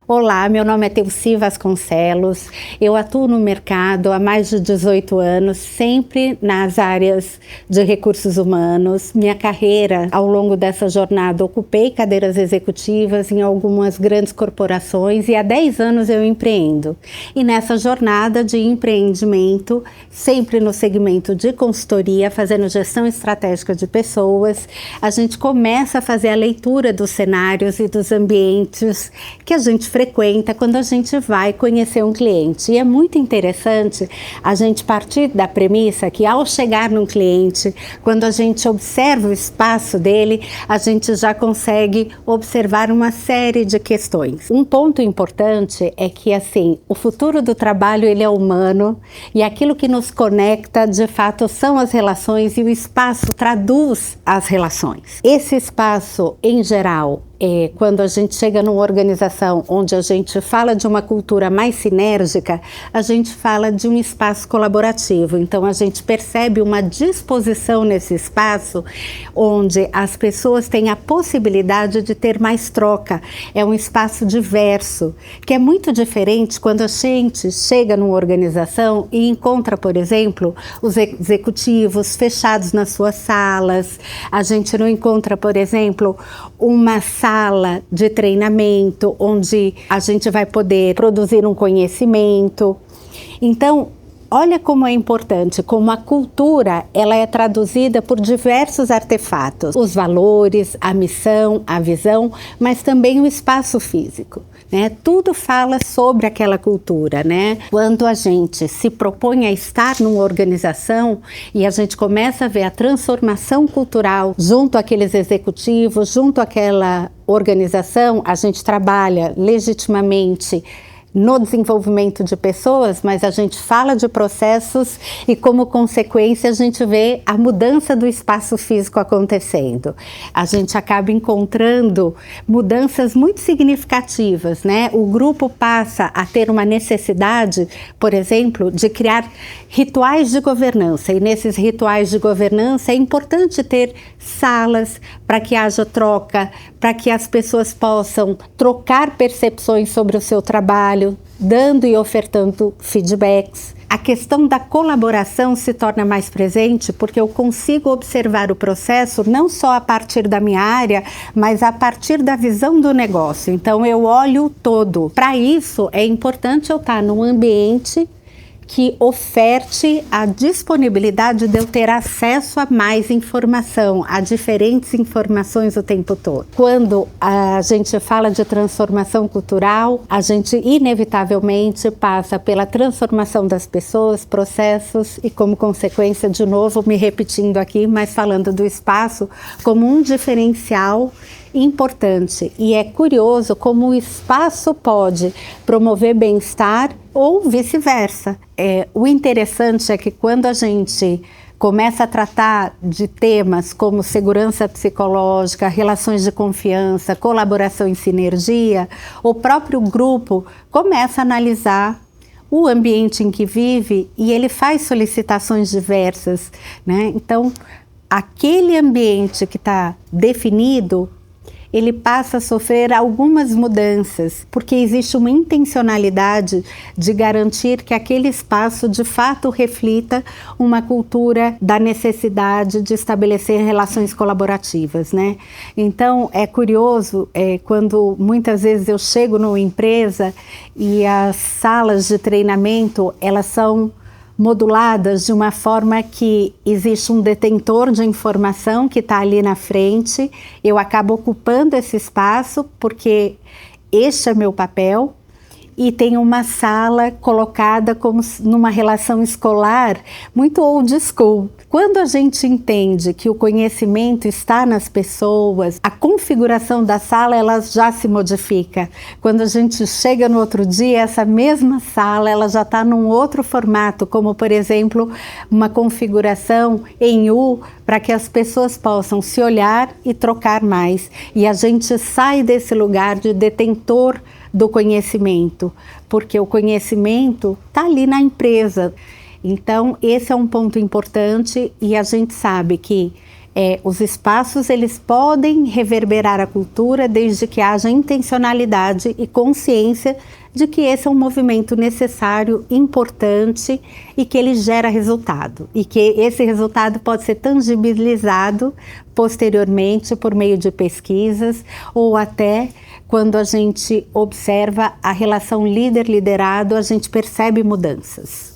Olá, meu nome é Teuci Vasconcelos, eu atuo no mercado há mais de 18 anos, sempre nas áreas de recursos humanos. Minha carreira, ao longo dessa jornada, ocupei cadeiras executivas em algumas grandes corporações e há 10 anos eu empreendo. E nessa jornada de empreendimento, sempre no segmento de consultoria, fazendo gestão estratégica de pessoas, a gente começa a fazer a leitura dos cenários e dos ambientes que a gente frequenta quando a gente vai conhecer um cliente. E é muito interessante a gente partir da premissa que ao chegar num cliente, quando a gente observa o espaço dele, a gente já consegue observar uma série de questões. Um ponto importante é que, assim, o futuro do trabalho ele é humano e aquilo que nos conecta, de fato, são as relações e o espaço traduz as relações. Esse espaço, em geral, quando a gente chega numa organização onde a gente fala de uma cultura mais sinérgica, a gente fala de um espaço colaborativo. Então a gente percebe uma disposição nesse espaço onde as pessoas têm a possibilidade de ter mais troca. É um espaço diverso, que é muito diferente quando a gente chega numa organização e encontra, por exemplo, os executivos fechados nas suas salas. A gente não encontra, por exemplo, uma sala de treinamento onde a gente vai poder produzir um conhecimento. Então, olha como é importante, como a cultura ela é traduzida por diversos artefatos, os valores, a missão, a visão, mas também o espaço físico, né? Tudo fala sobre aquela cultura, né? Quando a gente se propõe a estar numa organização e a gente começa a ver a transformação cultural junto àqueles executivos, junto àquela organização, a gente trabalha legitimamente no desenvolvimento de pessoas, mas a gente fala de processos e, como consequência, a gente vê a mudança do espaço físico acontecendo. A gente acaba encontrando mudanças muito significativas, né? O grupo passa a ter uma necessidade, por exemplo, de criar rituais de governança, e nesses rituais de governança é importante ter salas para que haja troca, para que as pessoas possam trocar percepções sobre o seu trabalho, dando e ofertando feedbacks. A questão da colaboração se torna mais presente porque eu consigo observar o processo não só a partir da minha área, mas a partir da visão do negócio. Então eu olho o todo. Para isso é importante eu estar num ambiente que oferte a disponibilidade de eu ter acesso a mais informação, a diferentes informações o tempo todo. Quando a gente fala de transformação cultural, a gente inevitavelmente passa pela transformação das pessoas, processos e, como consequência, de novo me repetindo aqui, mas falando do espaço como um diferencial importante. E é curioso como o espaço pode promover bem-estar ou vice-versa. O interessante é que quando a gente começa a tratar de temas como segurança psicológica, relações de confiança, colaboração e sinergia, o próprio grupo começa a analisar o ambiente em que vive e ele faz solicitações diversas, né? Então, aquele ambiente que está definido, ele passa a sofrer algumas mudanças, porque existe uma intencionalidade de garantir que aquele espaço de fato reflita uma cultura da necessidade de estabelecer relações colaborativas, né? Então é curioso quando muitas vezes eu chego numa empresa e as salas de treinamento elas são moduladas de uma forma que existe um detentor de informação que está ali na frente, eu acabo ocupando esse espaço porque este é meu papel, e tem uma sala colocada como numa relação escolar muito old school. Quando a gente entende que o conhecimento está nas pessoas, a configuração da sala ela já se modifica. Quando a gente chega no outro dia, essa mesma sala ela já está num outro formato, como por exemplo uma configuração em U, para que as pessoas possam se olhar e trocar mais. E a gente sai desse lugar de detentor do conhecimento, porque o conhecimento está ali na empresa. Então, esse é um ponto importante e a gente sabe que Os espaços eles podem reverberar a cultura desde que haja intencionalidade e consciência de que esse é um movimento necessário, importante e que ele gera resultado. E que esse resultado pode ser tangibilizado posteriormente por meio de pesquisas ou até quando a gente observa a relação líder-liderado, a gente percebe mudanças.